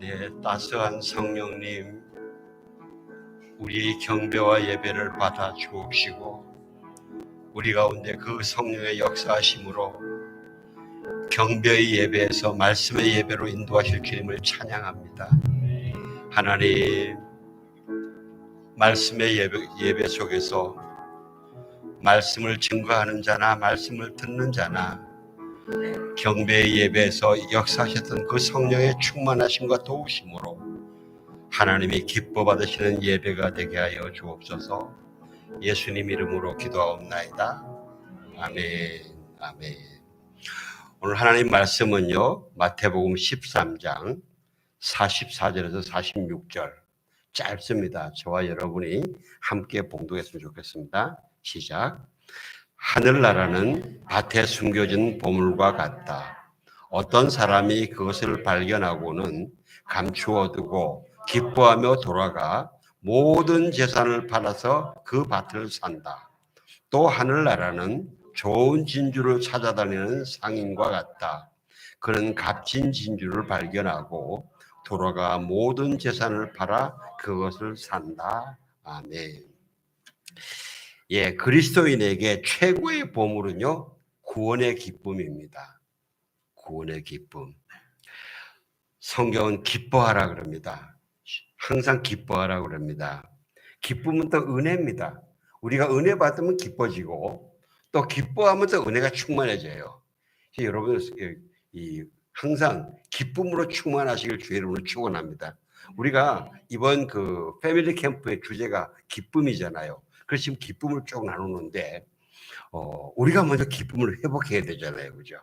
네, 따스한 성령님, 우리 경배와 예배를 받아 주옵시고 우리 가운데 그 성령의 역사하심으로 경배의 예배에서 말씀의 예배로 인도하실 주님을 찬양합니다. 하나님, 말씀의 예배 속에서 말씀을 증거하는 자나 말씀을 듣는 자나 경배의 예배에서 역사하셨던 그 성령의 충만하심과 도우심으로 하나님이 기뻐 받으시는 예배가 되게 하여 주옵소서. 예수님 이름으로 기도하옵나이다. 아멘. 아멘. 오늘 하나님 말씀은요, 마태복음 13장 44절에서 46절 짧습니다. 저와 여러분이 함께 봉독했으면 좋겠습니다. 시작. 하늘나라는 밭에 숨겨진 보물과 같다. 어떤 사람이 그것을 발견하고는 감추어 두고 기뻐하며 돌아가 모든 재산을 팔아서 그 밭을 산다. 또 하늘나라는 좋은 진주를 찾아다니는 상인과 같다. 그는 값진 진주를 발견하고 돌아가 모든 재산을 팔아 그것을 산다. 아멘. 예, 그리스도인에게 최고의 보물은요, 구원의 기쁨입니다. 구원의 기쁨. 성경은 기뻐하라 그럽니다. 항상 기뻐하라 그럽니다. 기쁨은 또 은혜입니다. 우리가 은혜 받으면 기뻐지고 또 기뻐하면 또 은혜가 충만해져요. 여러분, 항상 기쁨으로 충만하시길 주의 이름으로 축원합니다. 우리가 이번 그 패밀리 캠프의 주제가 기쁨이잖아요. 그래서 지금 기쁨을 쭉 나누는데 우리가 먼저 기쁨을 회복해야 되잖아요. 그죠?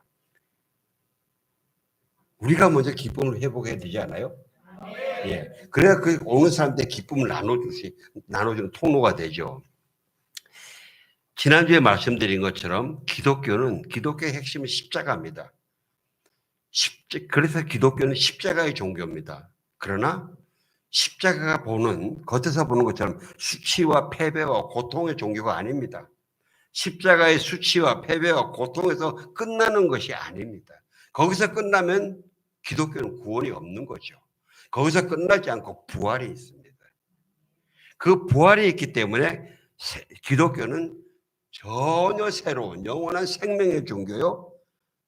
우리가 먼저 기쁨을 회복해야 되지 않아요? 예. 그래야 그 오는 사람들의 기쁨을 나눠주는 통로가 되죠. 지난주에 말씀드린 것처럼 기독교의 핵심은 십자가입니다. 그래서 기독교는 십자가의 종교입니다. 그러나 십자가가 겉에서 보는 것처럼 수치와 패배와 고통의 종교가 아닙니다. 십자가의 수치와 패배와 고통에서 끝나는 것이 아닙니다. 거기서 끝나면 기독교는 구원이 없는 거죠. 거기서 끝나지 않고 부활이 있습니다. 그 부활이 있기 때문에 기독교는 전혀 새로운 영원한 생명의 종교요,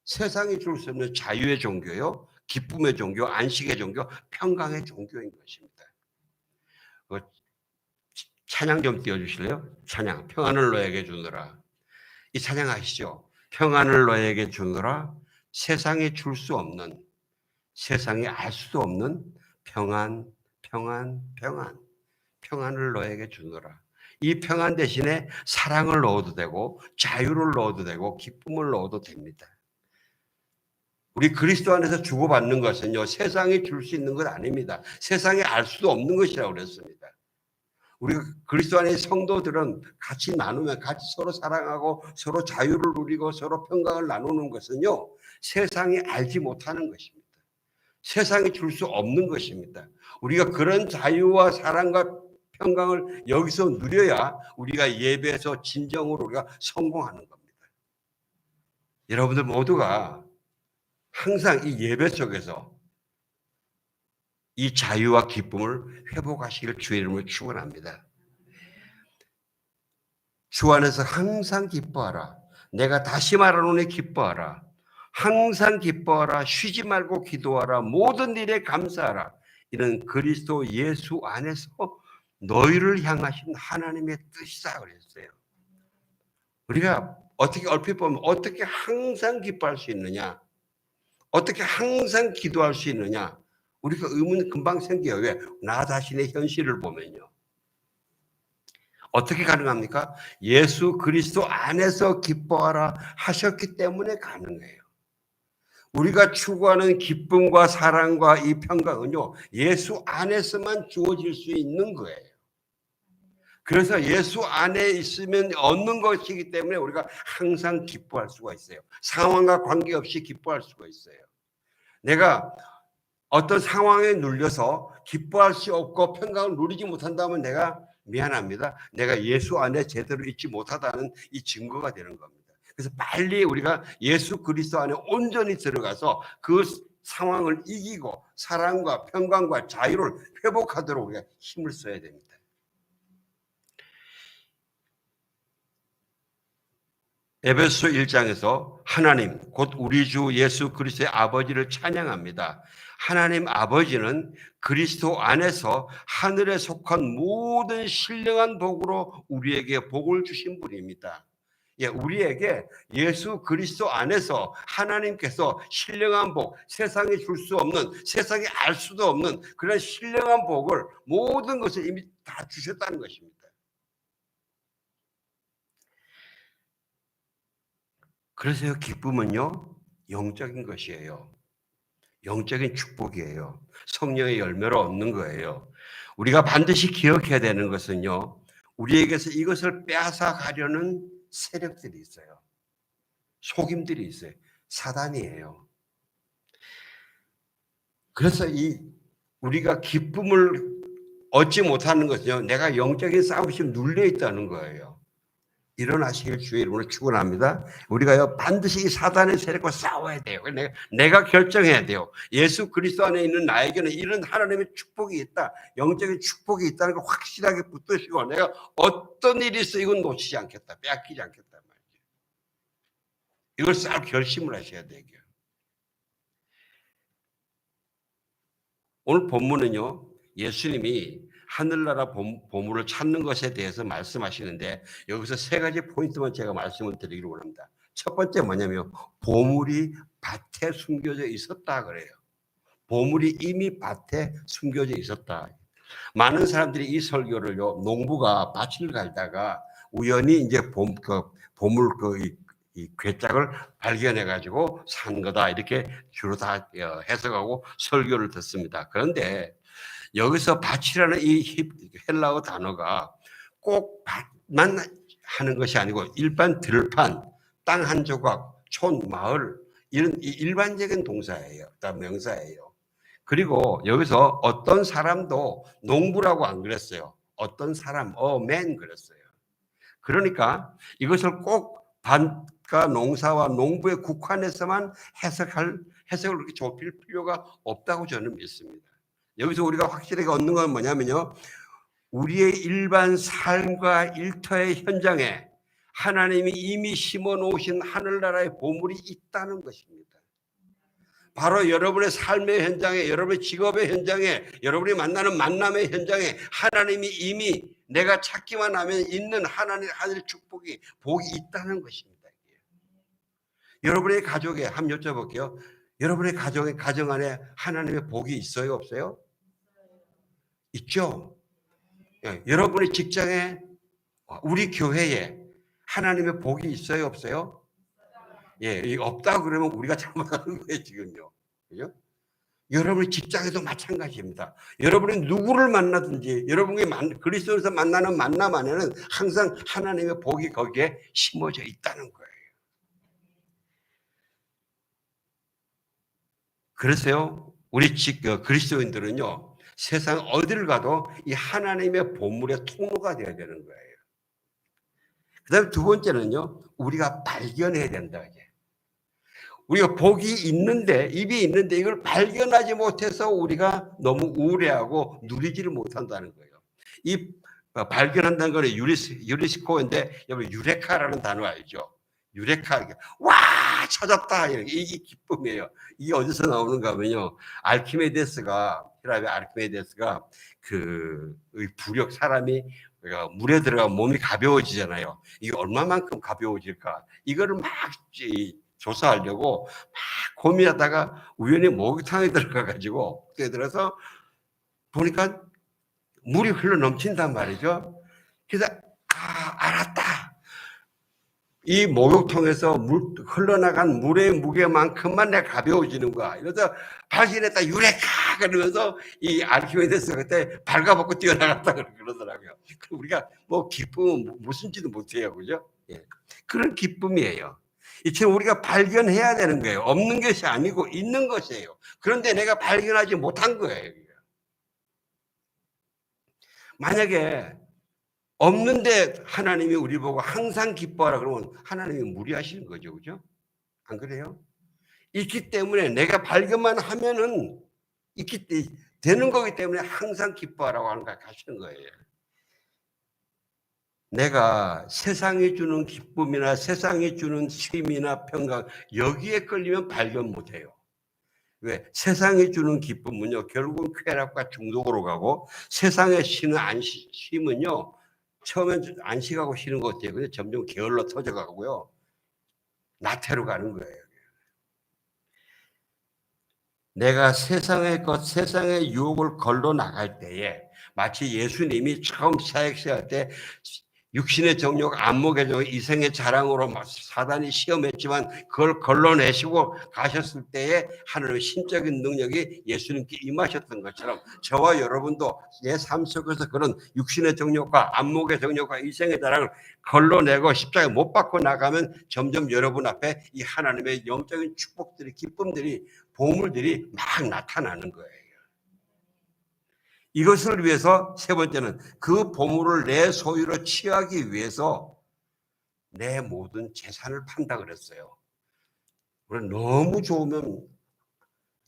세상이 줄 수 없는 자유의 종교요, 기쁨의 종교, 안식의 종교, 평강의 종교인 것입니다. 찬양 좀 띄워주실래요? 찬양. 평안을 너에게 주노라. 이 찬양 아시죠? 평안을 너에게 주노라. 세상이 줄 수 없는, 세상이 알 수도 없는 평안, 평안, 평안. 평안을 너에게 주노라. 이 평안 대신에 사랑을 넣어도 되고 자유를 넣어도 되고 기쁨을 넣어도 됩니다. 우리 그리스도 안에서 주고받는 것은요, 세상이 줄 수 있는 것 아닙니다. 세상이 알 수도 없는 것이라고 그랬습니다. 우리 그리스도 안의 성도들은 같이 나누면 같이 서로 사랑하고 서로 자유를 누리고 서로 평강을 나누는 것은요, 세상이 알지 못하는 것입니다. 세상이 줄 수 없는 것입니다. 우리가 그런 자유와 사랑과 평강을 여기서 누려야 우리가 예배에서 진정으로 우리가 성공하는 겁니다. 여러분들 모두가 항상 이 예배 속에서 이 자유와 기쁨을 회복하시길 주의 이름으로 축원합니다. 주 안에서 항상 기뻐하라. 내가 다시 말하노니 기뻐하라. 항상 기뻐하라. 쉬지 말고 기도하라. 모든 일에 감사하라. 이는 그리스도 예수 안에서 너희를 향하신 하나님의 뜻이다 그랬어요. 우리가 어떻게 얼핏 보면 어떻게 항상 기뻐할 수 있느냐? 어떻게 항상 기도할 수 있느냐? 우리가 의문이 금방 생겨요. 왜? 나 자신의 현실을 보면요. 어떻게 가능합니까? 예수 그리스도 안에서 기뻐하라 하셨기 때문에 가능해요. 우리가 추구하는 기쁨과 사랑과 이 평강은요, 예수 안에서만 주어질 수 있는 거예요. 그래서 예수 안에 있으면 얻는 것이기 때문에 우리가 항상 기뻐할 수가 있어요. 상황과 관계없이 기뻐할 수가 있어요. 내가 어떤 상황에 눌려서 기뻐할 수 없고 평강을 누리지 못한다면 내가 미안합니다. 내가 예수 안에 제대로 있지 못하다는 이 증거가 되는 겁니다. 그래서 빨리 우리가 예수 그리스도 안에 온전히 들어가서 그 상황을 이기고 사랑과 평강과 자유를 회복하도록 우리가 힘을 써야 됩니다. 에베소 1장에서 하나님 곧 우리 주 예수 그리스도의 아버지를 찬양합니다. 하나님 아버지는 그리스도 안에서 하늘에 속한 모든 신령한 복으로 우리에게 복을 주신 분입니다. 예, 우리에게 예수 그리스도 안에서 하나님께서 신령한 복, 세상에 줄 수 없는, 세상에 알 수도 없는 그런 신령한 복을 모든 것을 이미 다 주셨다는 것입니다. 그래서 기쁨은요, 영적인 것이에요. 영적인 축복이에요. 성령의 열매로 얻는 거예요. 우리가 반드시 기억해야 되는 것은요, 우리에게서 이것을 빼앗아 가려는 세력들이 있어요. 속임들이 있어요. 사단이에요. 그래서 우리가 기쁨을 얻지 못하는 것은요, 내가 영적인 싸움이 눌려 있다는 거예요. 일어나시길 주의 이름으로 축원합니다. 우리가요 반드시 이 사단의 세력과 싸워야 돼요. 내가 결정해야 돼요. 예수 그리스도 안에 있는 나에게는 이런 하나님의 축복이 있다, 영적인 축복이 있다는 걸 확실하게 붙드시고 내가 어떤 일이 있어 이건 놓치지 않겠다, 빼앗기지 않겠다 말이죠. 이걸 싹 결심을 하셔야 돼요. 오늘 본문은요, 예수님이 하늘나라 보물을 찾는 것에 대해서 말씀하시는데 여기서 세 가지 포인트만 제가 말씀을 드리기를 원합니다. 첫 번째 뭐냐면 보물이 밭에 숨겨져 있었다 그래요. 보물이 이미 밭에 숨겨져 있었다. 많은 사람들이 이 설교를요, 농부가 밭을 갈다가 우연히 이제 보물 이 괴짝을 발견해 가지고 산 거다 이렇게 주로 다 해석하고 설교를 듣습니다. 그런데 여기서 밭이라는 이 헬라어 단어가 꼭 밭만 하는 것이 아니고 일반 들판, 땅 한 조각, 촌, 마을 이런 일반적인 동사예요. 다 명사예요. 그리고 여기서 어떤 사람도 농부라고 안 그랬어요. 어떤 사람, man 그랬어요. 그러니까 이것을 꼭 밭과 농사와 농부에 국한해서만 해석을 그렇게 좁힐 필요가 없다고 저는 믿습니다. 여기서 우리가 확실하게 얻는 건 뭐냐면요, 우리의 일반 삶과 일터의 현장에 하나님이 이미 심어 놓으신 하늘나라의 보물이 있다는 것입니다. 바로 여러분의 삶의 현장에, 여러분의 직업의 현장에, 여러분이 만나는 만남의 현장에 하나님이 이미 내가 찾기만 하면 있는 하나님의 축복이, 복이 있다는 것입니다. 여러분의 가족에 한번 여쭤볼게요. 여러분의 가정 안에 하나님의 복이 있어요, 없어요? 있죠. 예, 여러분의 직장에, 우리 교회에 하나님의 복이 있어요, 없어요? 예, 없다 그러면 우리가 잘못하는 거예요, 지금요. 그죠? 여러분의 직장에도 마찬가지입니다. 여러분이 누구를 만나든지 여러분이 그리스도에서 만나는 만남 안에는 항상 하나님의 복이 거기에 심어져 있다는 거예요. 그래서요, 우리 그리스도인들은요, 세상 어디를 가도 이 하나님의 보물의 통로가 되어야 되는 거예요. 그 다음에 두 번째는요, 우리가 발견해야 된다. 우리가 복이 있는데, 입이 있는데 이걸 발견하지 못해서 우리가 너무 우울해하고 누리지를 못한다는 거예요. 이 발견한다는 거는 유리스코인데, 여러분 유레카라는 단어 알죠? 유레카, 와 찾았다, 이게 기쁨이에요. 이게 어디서 나오는가 하면요, 히라의 아르키메데스가 그 부력, 사람이 물에 들어가면 몸이 가벼워지잖아요. 이게 얼마만큼 가벼워질까? 이거를 막 조사하려고 막 고민하다가 우연히 목욕탕에 들어가가지고 들어서 보니까 물이 흘러 넘친단 말이죠. 그래서 알았다. 이 목욕통에서 흘러나간 물의 무게만큼만 내가 가벼워지는 거야. 이래서 발견했다, 유레카! 그러면서 이 아르키메데스가 그때 발가벗고 뛰어나갔다 그러더라고요. 우리가 뭐 기쁨은 무슨지도 못해요. 그죠? 예. 그런 기쁨이에요. 이처럼 우리가 발견해야 되는 거예요. 없는 것이 아니고 있는 것이에요. 그런데 내가 발견하지 못한 거예요. 만약에 없는데 하나님이 우리 보고 항상 기뻐하라 그러면 하나님이 무리하시는 거죠. 그죠? 안 그래요? 있기 때문에 내가 발견만 하면은 되는 거기 때문에 항상 기뻐하라고 하시는 거예요. 내가 세상이 주는 기쁨이나 세상이 주는 쉼이나 평강 여기에 끌리면 발견 못해요. 왜? 세상이 주는 기쁨은요 결국은 쾌락과 중독으로 가고 세상에 쉬는 쉼은요 처음엔 안식하고 쉬는 것 같아요. 근데 점점 게을러 터져가고요 나태로 가는 거예요. 내가 세상의 것, 세상의 유혹을 걸러 나갈 때에 마치 예수님이 처음 사역시할 때 육신의 정욕, 안목의 정욕, 이생의 자랑으로 사단이 시험했지만 그걸 걸러내시고 가셨을 때에 하나님의 신적인 능력이 예수님께 임하셨던 것처럼 저와 여러분도 내 삶 속에서 그런 육신의 정욕과 안목의 정욕과 이생의 자랑을 걸러내고 십자가에 못 박고 나가면 점점 여러분 앞에 이 하나님의 영적인 축복들이, 기쁨들이, 보물들이 막 나타나는 거예요. 이것을 위해서 세 번째는 그 보물을 내 소유로 취하기 위해서 내 모든 재산을 판다 그랬어요. 너무 좋으면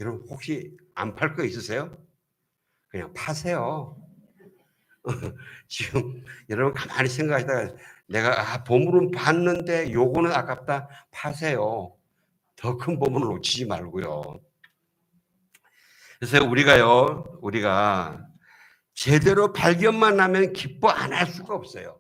여러분 혹시 안 팔 거 있으세요? 그냥 파세요. 지금 여러분 가만히 생각하다가 내가 보물은 봤는데 요거는 아깝다 파세요. 더 큰 보물을 놓치지 말고요. 그래서 우리가 제대로 발견만 하면 기뻐 안 할 수가 없어요.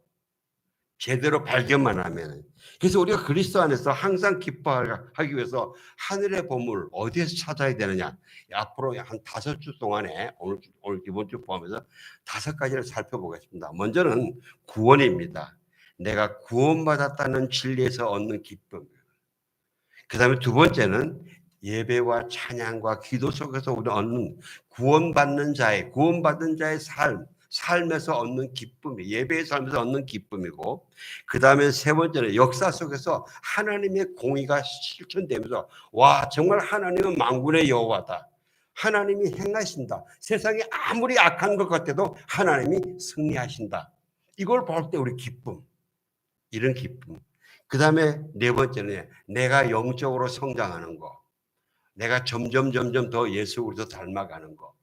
제대로 발견만 하면. 그래서 우리가 그리스도 안에서 항상 기뻐하기 위해서 하늘의 보물 어디에서 찾아야 되느냐. 앞으로 한 5주 동안에 오늘 이번 주 포함해서 5가지를 살펴보겠습니다. 먼저는 구원입니다. 내가 구원받았다는 진리에서 얻는 기쁨. 그 다음에 두 번째는 예배와 찬양과 기도 속에서 우리가 얻는 구원받는 자의 삶에서 얻는 기쁨이, 예배의 삶에서 얻는 기쁨이고, 그 다음에 세 번째는 역사 속에서 하나님의 공의가 실천되면서, 와, 정말 하나님은 만군의 여호와다. 하나님이 행하신다. 세상이 아무리 악한 것 같아도 하나님이 승리하신다. 이걸 볼 때 우리 기쁨, 이런 기쁨. 그 다음에 네 번째는 내가 영적으로 성장하는 거. 내가 점점 더 예수 그리스도 닮아가는 거.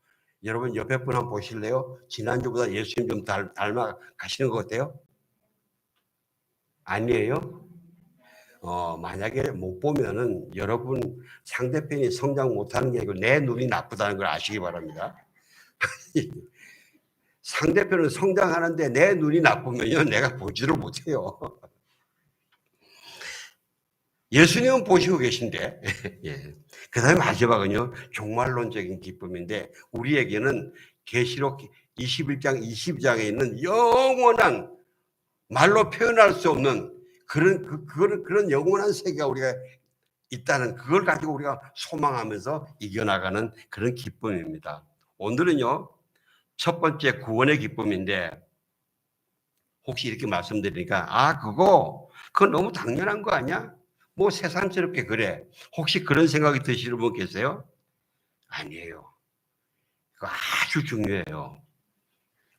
여러분 옆에 분 한번 보실래요? 지난주보다 예수님 좀 닮아가시는 것 같아요? 아니에요? 만약에 못 보면은 여러분 상대편이 성장 못하는 게 아니고 내 눈이 나쁘다는 걸 아시기 바랍니다. 상대편은 성장하는데 내 눈이 나쁘면요 내가 보지를 못해요. 예수님은 보시고 계신데 예. 그 다음에 마지막은요 종말론적인 기쁨인데 우리에게는 계시록 21장 22장에 있는 영원한 말로 표현할 수 없는 그런 영원한 세계가 우리가 있다는 그걸 가지고 우리가 소망하면서 이겨나가는 그런 기쁨입니다. 오늘은요 첫 번째 구원의 기쁨인데 혹시 이렇게 말씀드리니까 그거 너무 당연한 거 아니야? 뭐 새삼스럽게 그래. 혹시 그런 생각이 드시는 분 계세요? 아니에요. 그거 아주 중요해요.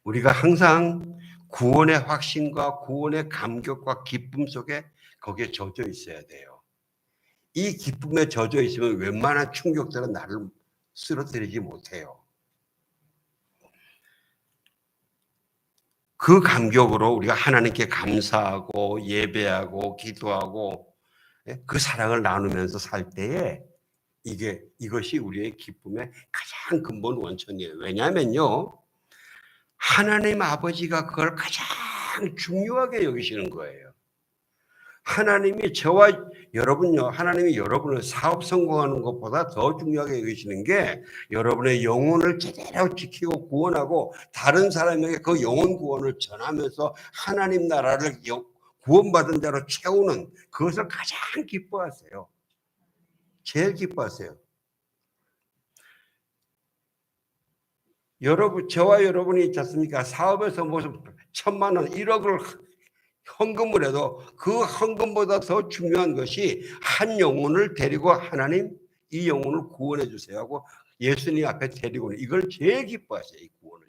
우리가 항상 구원의 확신과 구원의 감격과 기쁨 속에 거기에 젖어 있어야 돼요. 이 기쁨에 젖어 있으면 웬만한 충격들은 나를 쓰러뜨리지 못해요. 그 감격으로 우리가 하나님께 감사하고 예배하고 기도하고 그 사랑을 나누면서 살 때에 이것이 우리의 기쁨의 가장 근본 원천이에요. 왜냐하면요, 하나님 아버지가 그걸 가장 중요하게 여기시는 거예요. 하나님이 하나님이 여러분을 사업 성공하는 것보다 더 중요하게 여기시는 게 여러분의 영혼을 제대로 지키고 구원하고 다른 사람에게 그 영혼 구원을 전하면서 하나님 나라를 구원받은 자로 채우는 그것을 가장 기뻐하세요. 제일 기뻐하세요. 저와 여러분이 있지 않습니까? 사업에서 무슨 1,000만 원, 1억을 헌금을 해도 그 헌금보다 더 중요한 것이 한 영혼을 데리고 하나님 이 영혼을 구원해 주세요 하고 예수님 앞에 데리고 이걸 제일 기뻐하세요. 이 구원을.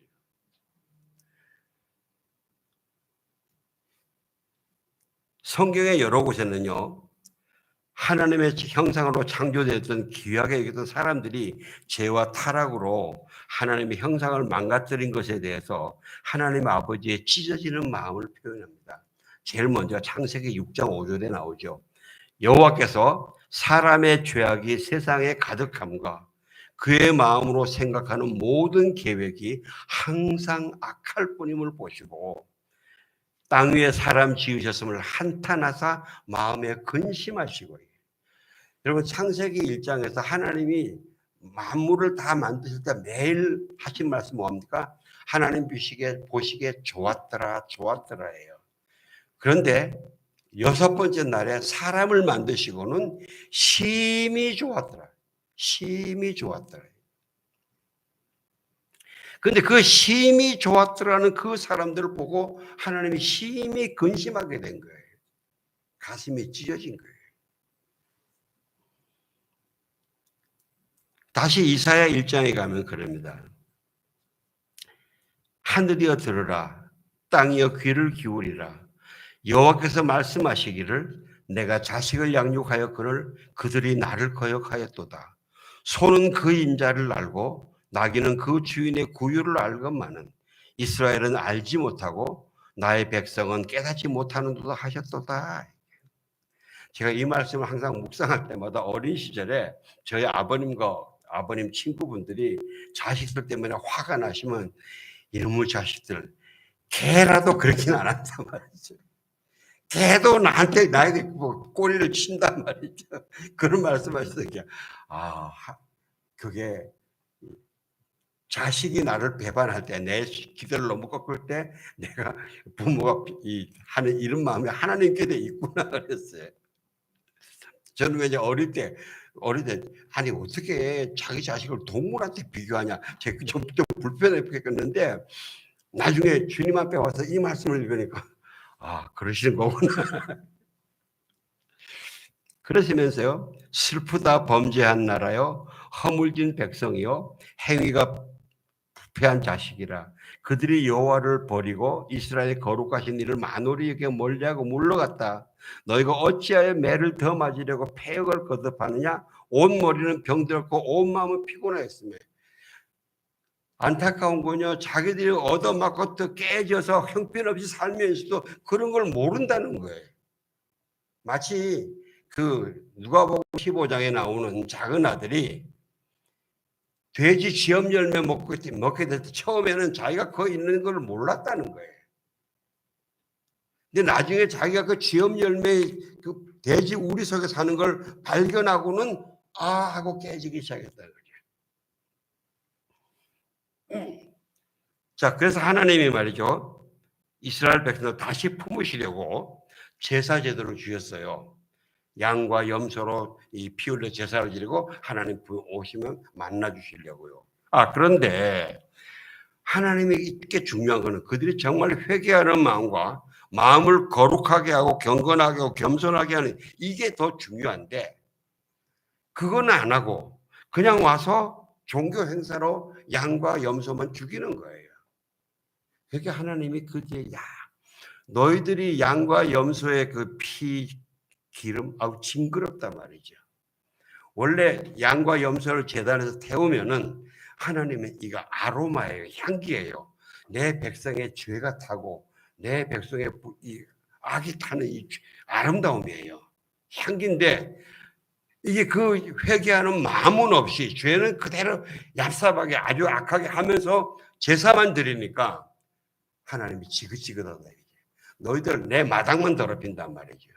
성경의 여러 곳에는요. 하나님의 형상으로 창조되었던 귀하게 여겼던 사람들이 죄와 타락으로 하나님의 형상을 망가뜨린 것에 대해서 하나님 아버지의 찢어지는 마음을 표현합니다. 제일 먼저 창세기 6장 5절에 나오죠. 여호와께서 사람의 죄악이 세상에 가득함과 그의 마음으로 생각하는 모든 계획이 항상 악할 뿐임을 보시고 땅 위에 사람 지으셨음을 한탄하사 마음에 근심하시고. 여러분 창세기 1장에서 하나님이 만물을 다 만드실 때 매일 하신 말씀 뭡니까? 하나님 보시기에 좋았더라 좋았더라예요. 그런데 여섯 번째 날에 사람을 만드시고는 심히 좋았더라. 심히 좋았더라. 근데 그 심히 좋았더라는 그 사람들을 보고 하나님이 심히 근심하게 된 거예요. 가슴이 찢어진 거예요. 다시 이사야 1장에 가면 그럽니다. 하늘이여 들으라, 땅이여 귀를 기울이라. 여호와께서 말씀하시기를 내가 자식을 양육하여 그들이 나를 거역하였도다. 소는 그 인자를 알고 나귀는 그 주인의 구유를 알건만은 이스라엘은 알지 못하고 나의 백성은 깨닫지 못하는도다 하셨도다. 제가 이 말씀을 항상 묵상할 때마다 어린 시절에 저희 아버님 친구분들이 자식들 때문에 화가 나시면 이놈의 자식들 개라도 그렇게는 안 한단 말이죠. 개도 나에게 뭐 꼬리를 친단 말이죠. 그런 말씀하시던 게, 그게 자식이 나를 배반할 때, 내 기대를 너무 꺾을 때, 내가 부모가 하는 이런 마음이 하나님께 돼 있구나 그랬어요. 저는 왜냐 어릴 때 아니 어떻게 자기 자식을 동물한테 비교하냐, 제가 좀 불편했겠는데 나중에 주님 앞에 와서 이 말씀을 읽으니까 그러시는 거구나. 그러시면서요, 슬프다 범죄한 나라요, 허물진 백성이요, 행위가 부패한 자식이라. 그들이 여호와를 버리고 이스라엘의 거룩하신 이를 만홀히 여겨 멀리하고 물러갔다. 너희가 어찌하여 매를 더 맞으려고 패역을 거듭하느냐? 온 머리는 병들었고 온 마음은 피곤하였으며. 안타까운 건요, 자기들이 얻어맞고 또 깨져서 형편없이 살면서도 그런 걸 모른다는 거예요. 마치 누가복음 15장에 나오는 작은 아들이 돼지 지엄 열매 먹게 될 때 처음에는 자기가 거기 있는 걸 몰랐다는 거예요. 근데 나중에 자기가 그 지엄 열매, 그 돼지 우리 속에 사는 걸 발견하고는 하고 깨지기 시작했다는 거죠. 자, 그래서 하나님이 말이죠, 이스라엘 백성을 다시 품으시려고 제사 제도를 주셨어요. 양과 염소로 이 피 흘려 제사를 지르고 하나님 오시면 만나 주시려고요. 그런데 하나님이 이렇게 중요한 거는 그들이 정말 회개하는 마음과 마음을 거룩하게 하고 경건하게 하고 겸손하게 하는, 이게 더 중요한데 그건 안 하고 그냥 와서 종교 행사로 양과 염소만 죽이는 거예요. 그러니까 하나님이 그때 너희들이 양과 염소의 그 피 기름 징그럽단 말이죠. 원래 양과 염소를 제단에서 태우면은 하나님은 이거 아로마예요, 향기예요. 내 백성의 죄가 타고 내 백성의 이 악이 타는 이 아름다움이에요. 향기인데 이게 그 회개하는 마음은 없이 죄는 그대로 얍삽하게 아주 악하게 하면서 제사만 드리니까 하나님이 지긋지긋하다. 너희들 내 마당만 더럽힌단 말이죠.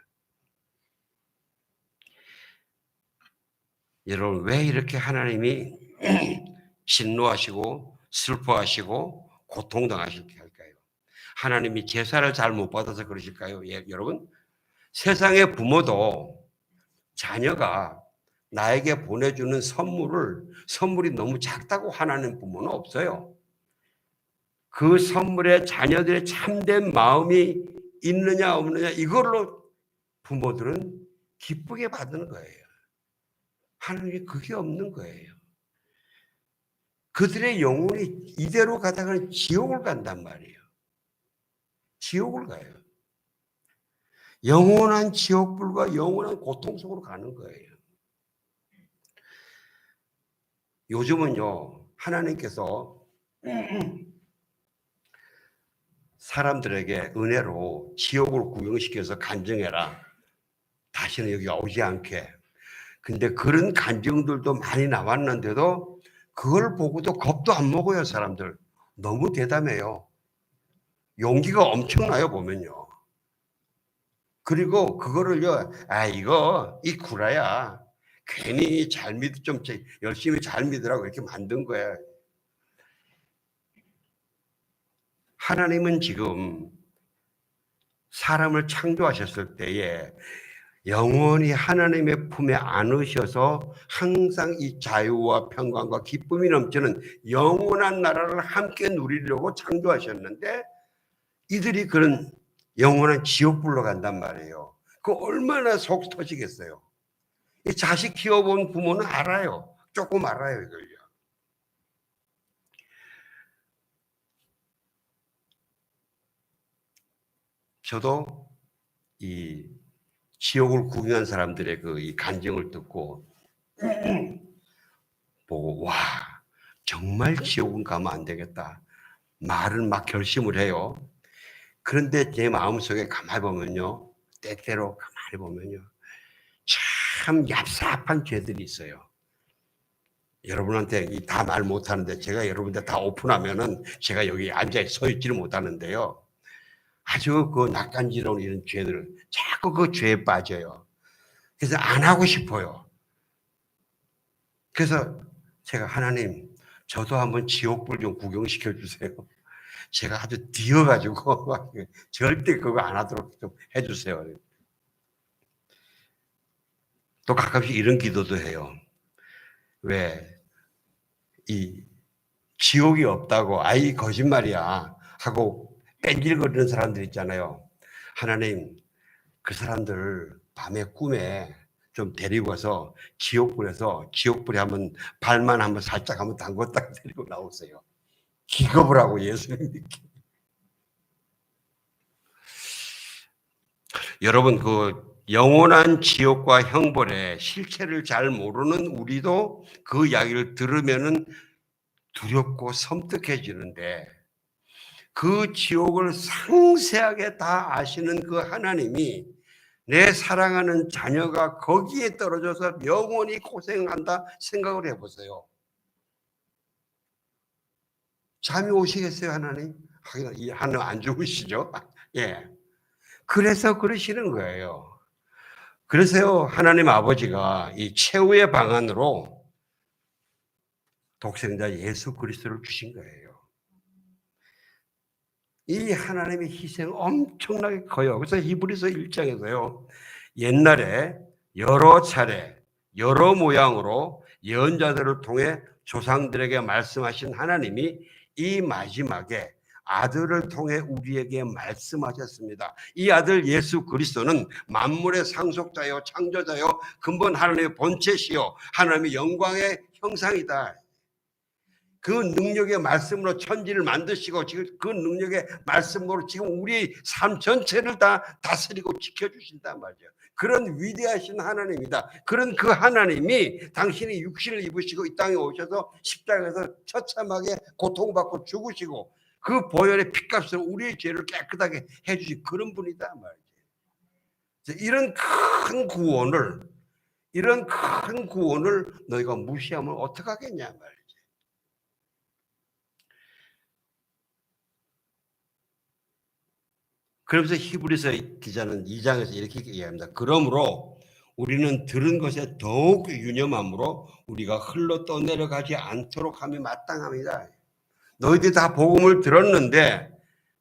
여러분, 왜 이렇게 하나님이 진노하시고 슬퍼하시고 고통당하실까요? 하나님이 제사를 잘 못 받아서 그러실까요? 여러분, 세상의 부모도 자녀가 나에게 보내주는 선물이 너무 작다고 화나는 부모는 없어요. 그 선물에 자녀들의 참된 마음이 있느냐 없느냐, 이걸로 부모들은 기쁘게 받는 거예요. 하나님이 그게 없는 거예요. 그들의 영혼이 이대로 가다가는 지옥을 간단 말이에요. 지옥을 가요. 영원한 지옥불과 영원한 고통 속으로 가는 거예요. 요즘은요, 하나님께서 사람들에게 은혜로 지옥을 구경시켜서 간증해라. 다시는 여기 오지 않게. 근데 그런 간증들도 많이 나왔는데도 그걸 보고도 겁도 안 먹어요, 사람들. 너무 대담해요. 용기가 엄청나요, 보면요. 그리고 그거를요, 이거, 이 구라야. 괜히 좀 열심히 잘 믿으라고 이렇게 만든 거야. 하나님은 지금 사람을 창조하셨을 때에 영원히 하나님의 품에 안으셔서 항상 이 자유와 평강과 기쁨이 넘치는 영원한 나라를 함께 누리려고 창조하셨는데 이들이 그런 영원한 지옥불로 간단 말이에요. 그 얼마나 속 터지겠어요. 이 자식 키워본 부모는 알아요. 조금 알아요, 이걸요. 저도 이 지옥을 구경한 사람들의 그 이 간증을 듣고 보고 와 정말 지옥은 가면 안 되겠다. 말은 막 결심을 해요. 그런데 제 마음속에 가만히 보면요. 때때로 가만히 보면요. 참 얍삽한 죄들이 있어요. 여러분한테 다 말 못하는데 제가 여러분한테 다 오픈하면은 제가 여기 앉아 서 있지를 못하는데요. 아주 그 낯간지러운 이런 죄들 자꾸 그 죄에 빠져요. 그래서 안 하고 싶어요. 그래서 제가 하나님 저도 한번 지옥불 좀 구경시켜 주세요. 제가 아주 뒤어가지고 절대 그거 안 하도록 좀 해주세요. 또 가끔씩 이런 기도도 해요. 왜 이 지옥이 없다고 아이 거짓말이야 하고 뺀질거리는 사람들 있잖아요. 하나님 그 사람들 밤에 꿈에 좀 데리고 와서 지옥불에 한번 발만 한번 살짝 한번 담궜다 데리고 나오세요. 기겁을 하고 예수님이. 여러분 그 영원한 지옥과 형벌의 실체를 잘 모르는 우리도 그 이야기를 들으면은 두렵고 섬뜩해지는데 그 지옥을 상세하게 다 아시는 그 하나님이 내 사랑하는 자녀가 거기에 떨어져서 영원히 고생한다 생각을 해보세요. 잠이 오시겠어요, 하나님? 하나님 안 주무시죠? 예. 그래서 그러시는 거예요. 그래서요, 하나님 아버지가 이 최후의 방안으로 독생자 예수 그리스도를 주신 거예요. 이 하나님의 희생 엄청나게 커요. 그래서 히브리서 1장에서요. 옛날에 여러 차례 여러 모양으로 예언자들을 통해 조상들에게 말씀하신 하나님이 이 마지막에 아들을 통해 우리에게 말씀하셨습니다. 이 아들 예수 그리스도는 만물의 상속자요 창조자요 근본 하나님의 본체시요 하나님의 영광의 형상이다. 그 능력의 말씀으로 천지를 만드시고 지금 그 능력의 말씀으로 지금 우리 삶 전체를 다 다스리고 지켜주신단 말이죠. 그런 위대하신 하나님이다. 그런 그 하나님이 당신이 육신을 입으시고 이 땅에 오셔서 십자가에서 처참하게 고통받고 죽으시고 그 보혈의 피값으로 우리의 죄를 깨끗하게 해주신 그런 분이다 말이죠. 이런 큰 구원을 너희가 무시하면 어떡하겠냐 말이죠. 그러면서 히브리서 기자는 2장에서 이렇게 얘기합니다. 그러므로 우리는 들은 것에 더욱 유념함으로 우리가 흘러 떠내려가지 않도록 함이 마땅합니다. 너희들이 다 복음을 들었는데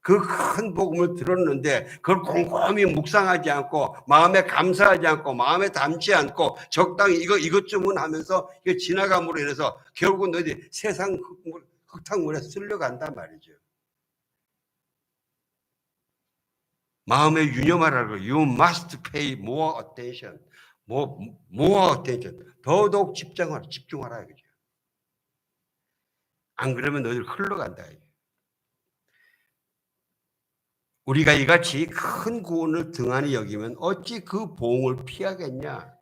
그 큰 복음을 들었는데 그걸 꼼꼼히 묵상하지 않고 마음에 감사하지 않고 마음에 담지 않고 적당히 이것쯤은 하면서 이거 지나감으로 인해서 결국은 너희들이 세상 흙탕물에 쓸려간단 말이죠. 마음에 유념하라고 you must pay more attention. more attention. 더더욱 집중하라 이거죠. 안 그러면 너희들 흘러간다. 우리가 이같이 큰 구원을 등한히 여기면 어찌 그 보응을 피하겠냐.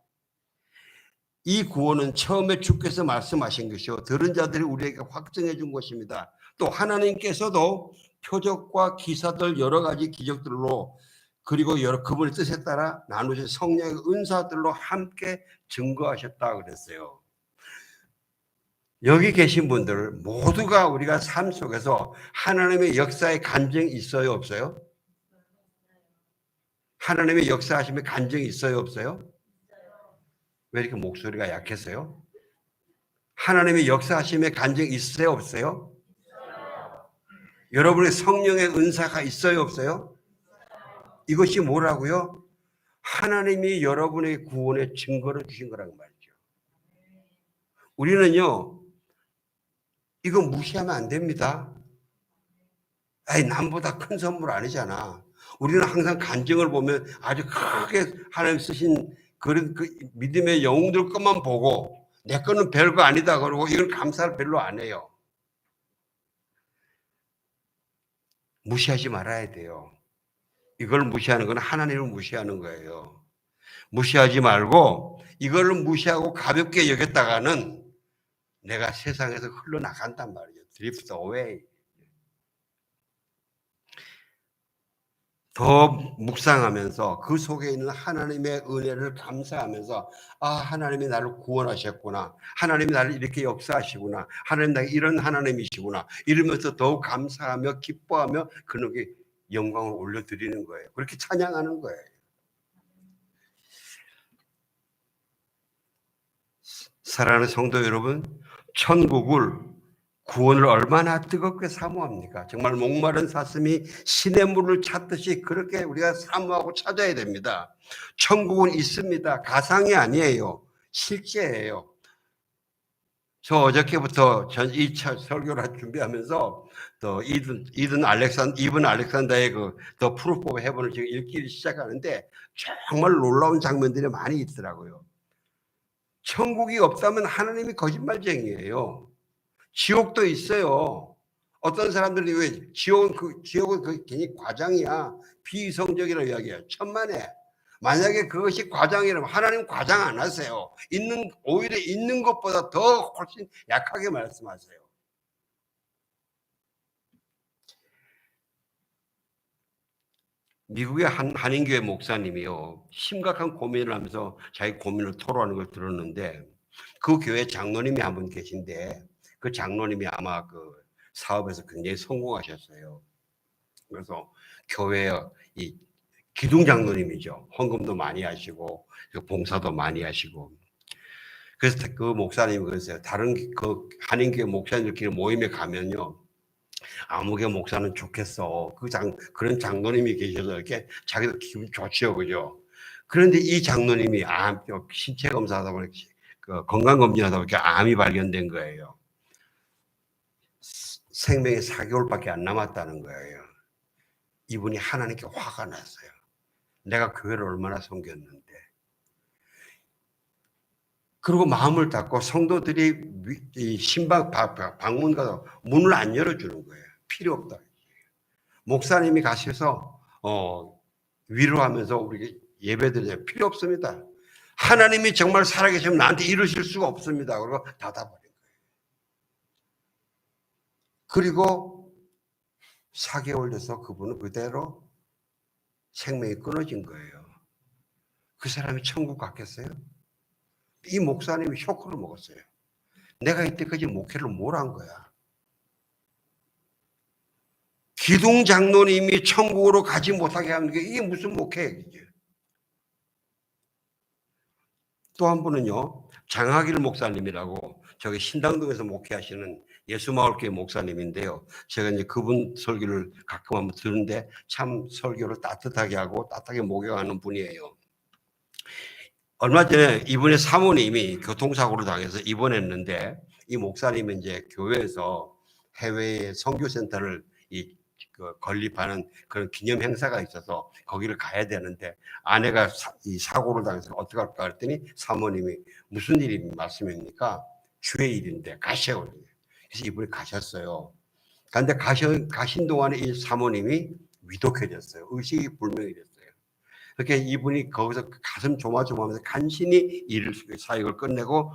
이 구원은 처음에 주께서 말씀하신 것이요 들은 자들이 우리에게 확증해 준 것입니다. 또 하나님께서도 표적과 기사들 여러 가지 기적들로 그리고 여러 그분의 뜻에 따라 나누신 성령의 은사들로 함께 증거하셨다 그랬어요. 여기 계신 분들 모두가 우리가 삶 속에서 하나님의 역사의 간증이 있어요 없어요? 하나님의 역사하심의 간증이 있어요 없어요? 왜 이렇게 목소리가 약했어요? 하나님의 역사하심의 간증이 있어요 없어요? 여러분의 성령의 은사가 있어요 없어요? 이것이 뭐라고요? 하나님이 여러분의 구원의 증거를 주신 거라고 말이죠. 우리는요 이거 무시하면 안 됩니다. 에이, 남보다 큰 선물 아니잖아. 우리는 항상 간증을 보면 아주 크게 하나님 쓰신 그런 그 믿음의 영웅들 것만 보고 내 거는 별거 아니다 그러고 이건 감사를 별로 안 해요. 무시하지 말아야 돼요. 이걸 무시하는 건 하나님을 무시하는 거예요. 무시하지 말고 이걸 무시하고 가볍게 여겼다가는 내가 세상에서 흘러나간단 말이죠. drift away. 더 묵상하면서 그 속에 있는 하나님의 은혜를 감사하면서 아 하나님이 나를 구원하셨구나. 하나님이 나를 이렇게 역사하시구나. 하나님 나에게 이런 하나님이시구나. 이러면서 더욱 감사하며 기뻐하며 그에게 영광을 올려드리는 거예요. 그렇게 찬양하는 거예요. 사랑하는 성도 여러분, 천국을 구원을 얼마나 뜨겁게 사모합니까? 정말 목마른 사슴이 신의 물을 찾듯이 그렇게 우리가 사모하고 찾아야 됩니다. 천국은 있습니다. 가상이 아니에요. 실제예요. 저 어저께부터 전 2차 설교를 준비하면서 또 이븐 알렉산더의 그 The Proof of Heaven을 지금 읽기 시작하는데 정말 놀라운 장면들이 많이 있더라고요. 천국이 없다면 하나님이 거짓말쟁이에요. 지옥도 있어요. 어떤 사람들이 왜 지옥은 괜히 과장이야. 비이성적이라고 이야기해요. 천만에. 만약에 그것이 과장이라면 하나님 과장 안 하세요. 오히려 있는 것보다 더 훨씬 약하게 말씀하세요. 미국의 한인교회 목사님이요. 심각한 고민을 하면서 자기 고민을 토로하는 걸 들었는데 그 교회 장로님이 한 분 계신데 그 장로님이 아마 그 사업에서 굉장히 성공하셨어요. 그래서 교회의 이 기둥 장로님이죠. 헌금도 많이 하시고 봉사도 많이 하시고. 그래서 그 목사님이 그랬어요. 다른 그 한인교회 목사님들끼리 모임에 가면요. 아무개 목사는 좋겠어. 그런 장로님이 계셔서 이렇게 자기도 기분 좋지요, 그죠? 그런데 이 장로님이 신체 검사하다 보니까 건강 검진하다 보니까 암이 발견된 거예요. 생명이 4개월밖에 안 남았다는 거예요. 이분이 하나님께 화가 났어요. 내가 교회를 얼마나 섬겼는데. 그리고 마음을 닫고 성도들이 신방 방문 가서 문을 안 열어주는 거예요. 필요 없다. 목사님이 가셔서 위로하면서 우리 예배드리자 필요 없습니다. 하나님이 정말 살아계시면 나한테 이러실 수가 없습니다. 그리고 닫아버린 거예요. 그리고 4개월 돼서 그분은 그대로 생명이 끊어진 거예요. 그 사람이 천국 갔겠어요? 이 목사님이 쇼크를 먹었어요. 내가 이때까지 목회를 뭘 한 거야? 기둥 장로님이 천국으로 가지 못하게 하는 게 이게 무슨 목회얘기죠? 또 한 분은요, 장하길 목사님이라고 저기 신당동에서 목회하시는 예수마을교회 목사님인데요. 제가 이제 그분 설교를 가끔 한번 듣는데 참 설교를 따뜻하게 하고 따뜻하게 목욕하는 분이에요. 얼마 전에 이분의 사모님이 교통사고를 당해서 입원했는데 이 목사님은 이제 교회에서 해외의 선교센터를 건립하는 그런 기념 행사가 있어서 거기를 가야 되는데 아내가 이 사고를 당해서 어떻게 할까 했더니 사모님이 무슨 일이 말씀입니까? 주의 일인데 가셔요. 그래서 이분이 가셨어요. 그런데 가신 동안에 이 사모님이 위독해졌어요. 의식이 불명이 됐어요. 그렇게 이분이 거기서 가슴 조마조마하면서 간신히 사역을 끝내고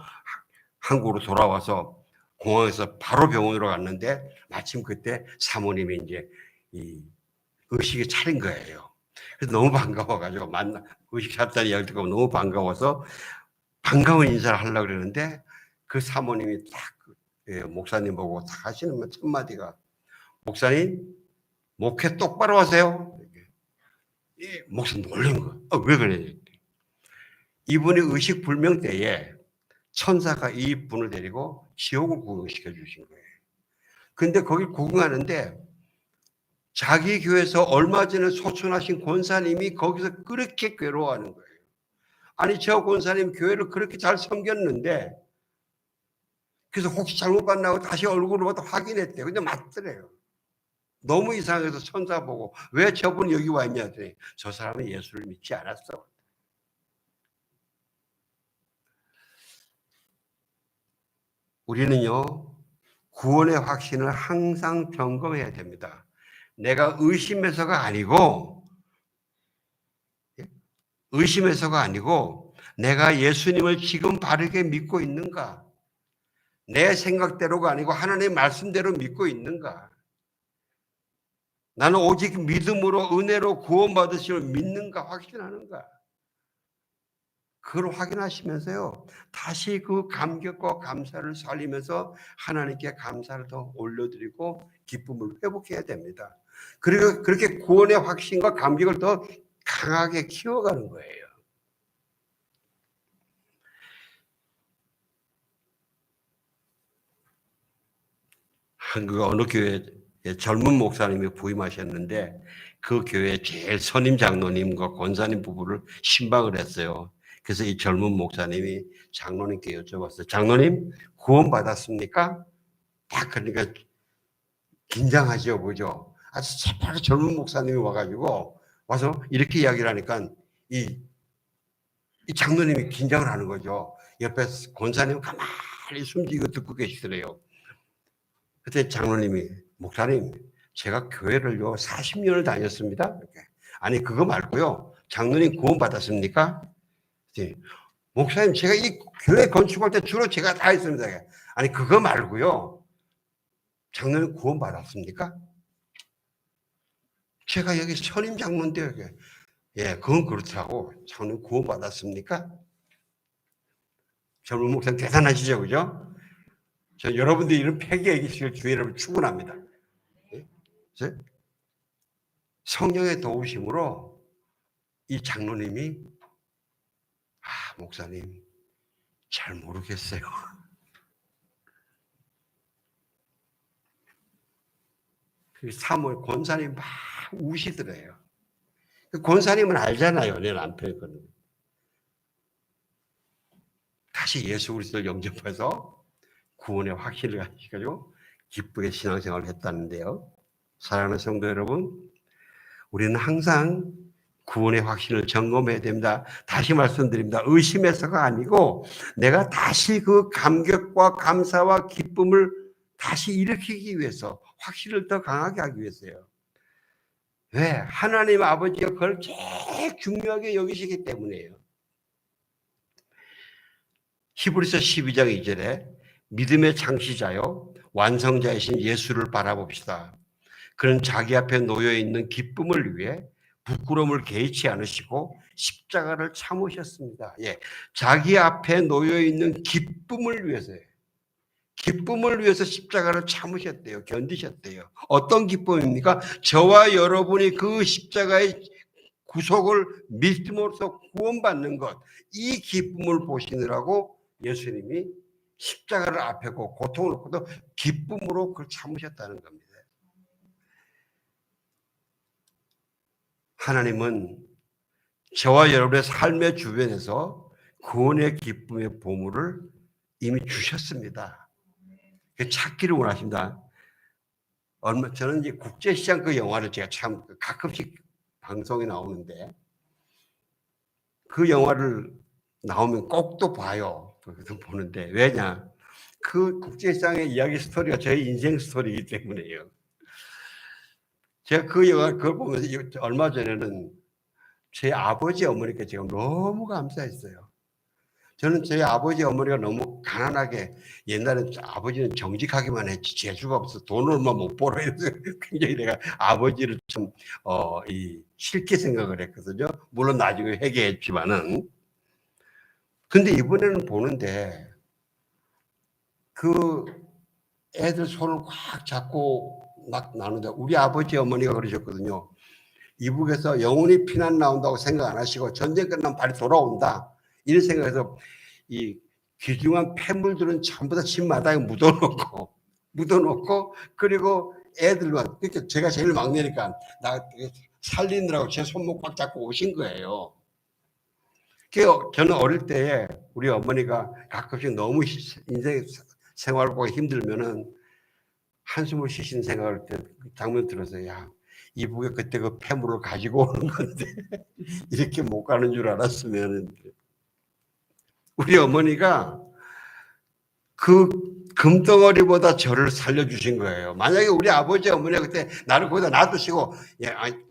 한국으로 돌아와서 공항에서 바로 병원으로 갔는데 마침 그때 사모님이 이제 이 의식이 차린 거예요. 그래서 너무 반가워가지고 의식 찼다는 이야기 듣고 너무 반가워서 반가운 인사를 하려고 그러는데 그 사모님이 딱 목사님 보고 딱 하시는 첫 마디가 목사님 목회 똑바로 하세요. 목사님 놀란 거예요. 왜 그래? 이분이 의식 불명 때에 천사가 이 분을 데리고 지옥을 구경시켜 주신 거예요. 근데 거길 구경하는데 자기 교회에서 얼마 전에 소천하신 권사님이 거기서 그렇게 괴로워하는 거예요. 아니 저 권사님 교회를 그렇게 잘 섬겼는데 그래서 혹시 잘못 봤나 고 다시 얼굴을 봐도 확인했대요. 근데 맞더래요. 너무 이상해서 천사 보고 왜 저분 여기 와 있냐 했더니 저 사람은 예수를 믿지 않았어. 우리는요 구원의 확신을 항상 점검해야 됩니다. 내가 의심해서가 아니고 내가 예수님을 지금 바르게 믿고 있는가? 내 생각대로가 아니고 하나님의 말씀대로 믿고 있는가? 나는 오직 믿음으로 은혜로 구원받으심을 믿는가 확신하는가? 그걸 확인하시면서요. 다시 그 감격과 감사를 살리면서 하나님께 감사를 더 올려드리고 기쁨을 회복해야 됩니다. 그리고 그렇게 구원의 확신과 감격을 더 강하게 키워가는 거예요. 한국 어느 교회에 젊은 목사님이 부임하셨는데 그 교회 제일 선임 장로님과 권사님 부부를 신방을 했어요. 그래서 이 젊은 목사님이 장로님께 여쭤봤어요. 장로님 구원 받았습니까? 딱 그러니까 긴장하죠, 그죠? 아주 새파랗게 젊은 목사님이 와서 이렇게 이야기를 하니까 이 장로님이 긴장을 하는 거죠. 옆에 권사님 가만히 숨지고 듣고 계시더래요. 그때 장로님이 목사님 제가 교회를요 40년을 다녔습니다. 이렇게. 아니 그거 말고요. 장로님 구원 받았습니까? 목사님 제가 이 교회 건축할 때 주로 제가 다 했습니다. 아니 그거 말고요. 장로님 구원 받았습니까? 제가 여기 선임 장로인데요. 예, 그건 그렇더라고. 장로님 구원 받았습니까? 젊은 목사님 대단하시죠, 그죠? 저 여러분들이 이런 폐기 얘기식을 주의 여러분 충분합니다. 성령의 도우심으로 이 장로님이 목사님 잘 모르겠어요. 그 사모의 권사님 막 우시더래요. 그 권사님은 알잖아요, 내 남편이 거는. 다시 예수 그리스도를 영접해서 구원의 확신을 가지고 기쁘게 신앙생활을 했다는데요. 사랑하는 성도 여러분, 우리는 항상 구원의 확신을 점검해야 됩니다. 다시 말씀드립니다. 의심해서가 아니고 내가 다시 그 감격과 감사와 기쁨을 다시 일으키기 위해서 확신을 더 강하게 하기 위해서요. 왜? 하나님 아버지가 그걸 제일 중요하게 여기시기 때문이에요. 히브리서 12장 2절에 믿음의 창시자요 완성자이신 예수를 바라봅시다. 그는 자기 앞에 놓여있는 기쁨을 위해 부끄러움을 개의치 않으시고 십자가를 참으셨습니다. 예, 자기 앞에 놓여있는 기쁨을 위해서요. 기쁨을 위해서 십자가를 참으셨대요. 견디셨대요. 어떤 기쁨입니까? 저와 여러분이 그 십자가의 구속을 믿음으로써 구원받는 것, 이 기쁨을 보시느라고 예수님이 십자가를 앞에 고 고통을 놓고도 기쁨으로 그걸 참으셨다는 겁니다. 하나님은 저와 여러분의 삶의 주변에서 구원의 기쁨의 보물을 이미 주셨습니다. 찾기를 원하십니다. 저는 이제 국제시장 그 영화를 제가 참 가끔씩 방송에 나오는데 그 영화를 나오면 꼭 또 봐요. 보는데 왜냐? 그 국제시장의 이야기 스토리가 저희 인생 스토리이기 때문에요. 제가 그 영화 그걸 보면서 얼마 전에는 제 아버지 어머니께 제가 너무 감사했어요. 저는 제 아버지 어머니가 너무 가난하게 옛날에 아버지는 정직하기만 했지 재주가 없어 돈 얼마 못 벌어 이래서 굉장히 내가 아버지를 좀 싫게 생각을 했거든요. 물론 나중에 회개했지만은 근데 이번에는 보는데 그 애들 손을 꽉 잡고 막 나누는데 우리 아버지 어머니가 그러셨거든요. 이북에서 영원히 피난 나온다고 생각 안 하시고 전쟁 끝나면 바로 돌아온다. 이런 생각해서 이 귀중한 폐물들은 전부 다 집 마당에 묻어놓고 그리고 애들만 그러니까 제가 제일 막내니까 나 살리느라고 제 손목 꽉 잡고 오신 거예요. 저는 어릴 때에 우리 어머니가 가끔씩 너무 인생 생활을 보고 힘들면은 한숨을 쉬시는 생각을 때 장면 들어서 야 이북에 그때 그 폐물을 가지고 오는 건데 이렇게 못 가는 줄 알았으면 우리 어머니가 그 금덩어리보다 저를 살려주신 거예요. 만약에 우리 아버지 어머니가 그때 나를 거기다 놔두시고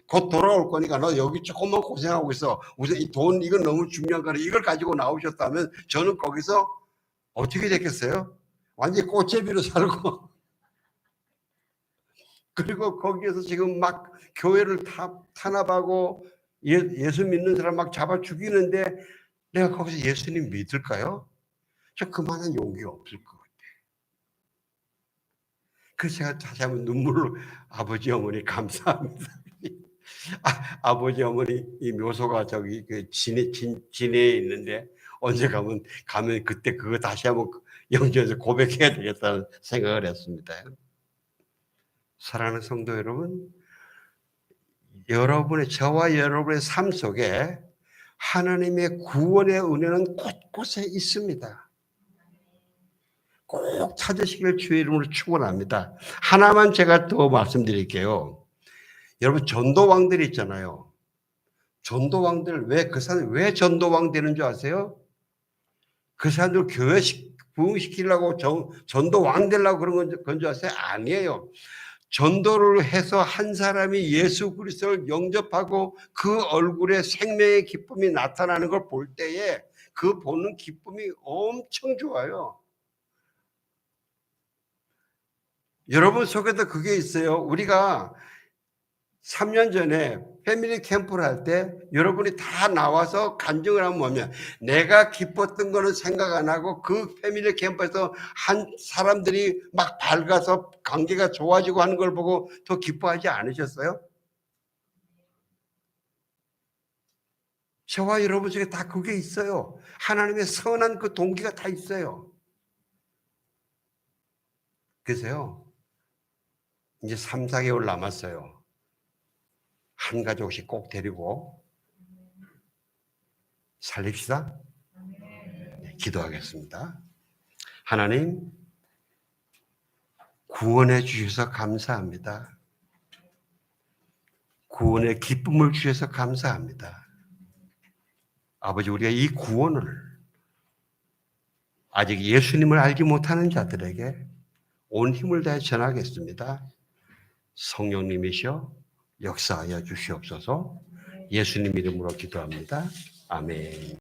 곧 돌아올 거니까 너 여기 조금만 고생하고 있어. 우선 이 돈 이건 너무 중요한 거라 이걸 가지고 나오셨다면 저는 거기서 어떻게 됐겠어요? 완전히 꽃제비로 살고 그리고 거기에서 지금 막 교회를 탄압하고 예수 믿는 사람 막 잡아 죽이는데 내가 거기서 예수님 믿을까요? 저 그만한 용기가 없을 것 같아요. 그래서 제가 다시 한번 눈물로 아버지 어머니 감사합니다. 아버지 어머니 이 묘소가 저기 그 진해에 있는데 언제 가면 그때 그거 다시 한번 영전에서 고백해야 되겠다는 생각을 했습니다. 사랑하는 성도 여러분, 저와 여러분의 삶 속에 하나님의 구원의 은혜는 곳곳에 있습니다. 꼭 찾으시길 주의 이름으로 축원합니다. 하나만 제가 더 말씀드릴게요. 여러분 전도왕들이 있잖아요. 전도왕들 그 사람들 왜 전도왕 되는 줄 아세요? 그 사람들 교회 부흥시키려고 전도왕 되려고 그런 건 줄 아세요? 아니에요. 전도를 해서 한 사람이 예수 그리스도를 영접하고 그 얼굴에 생명의 기쁨이 나타나는 걸 볼 때에 그 보는 기쁨이 엄청 좋아요. 여러분 속에도 그게 있어요. 우리가 3년 전에 패밀리 캠프를 할 때 여러분이 다 나와서 간증을 하면 뭐냐면 내가 기뻤던 거는 생각 안 하고 그 패밀리 캠프에서 한 사람들이 막 밝아서 관계가 좋아지고 하는 걸 보고 더 기뻐하지 않으셨어요? 저와 여러분 속에 다 그게 있어요. 하나님의 선한 그 동기가 다 있어요. 그래서요. 이제 3, 4개월 남았어요. 한 가족씩 꼭 데리고 살립시다. 네, 기도하겠습니다. 하나님, 구원해 주셔서 감사합니다. 구원의 기쁨을 주셔서 감사합니다. 아버지, 우리가 이 구원을 아직 예수님을 알지 못하는 자들에게 온 힘을 다해 전하겠습니다. 성령님이시여 역사하여 주시옵소서. 예수님 이름으로 기도합니다. 아멘.